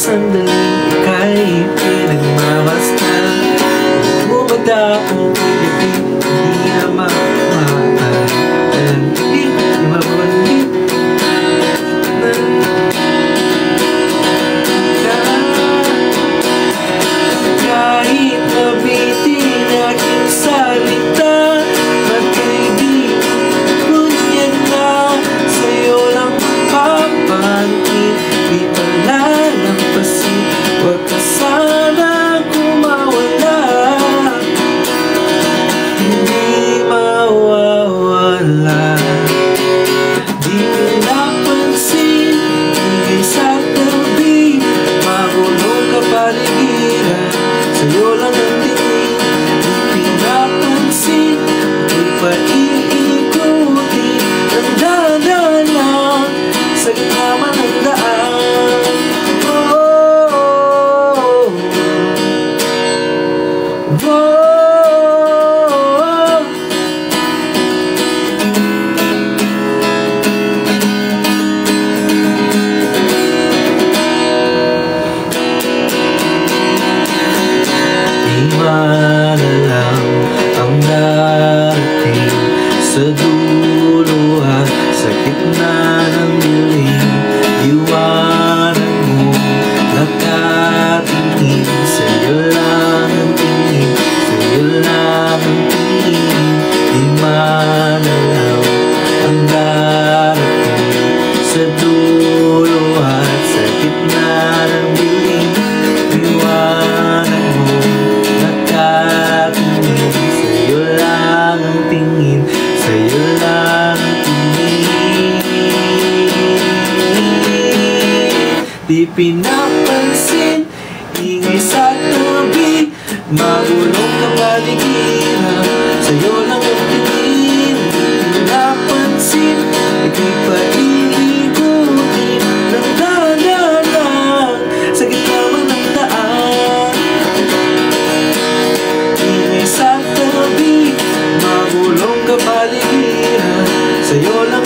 sandaling ika'y pinagmamasdan. Bumada kung pilipin, hindi na mamatay. Alam hindi mabalik kahit mabitin aking salita. Magkaibigan, ngunyan na sa'yo lang papansin. Di palalampasin, huwag ka sana kumawala. Hindi mawawala. Di pinapansin, higay sa tabi. Mahulog ka paligiran, sa'yo lang ang tingin. Di pinapansin, di pa iikutin. Tandaan lang, sa gitna man ang daan. Oh, oh, oh. Malalang ang darating sa dulo at sa gitna ng dilim. Liwanag mo nakatingin, sa'yo lang ang tingin, sa'yo lang ang tingin. Di malalang ang darating sa dulo at sa gitna ng dilim. Liwanag mo nakatingin, sa'yo lang ang tingin, sa'yo lang ang tingin. Di pinapansin, ingay sa tabi. Magulong ka paligiran, sa'yo lang ang tingin. Di pinapansin, di pa iikutin. Tandaan lang, sa gitna man ang daan. Ingay sa tabi, magulong ka paligiran, sa'yo lang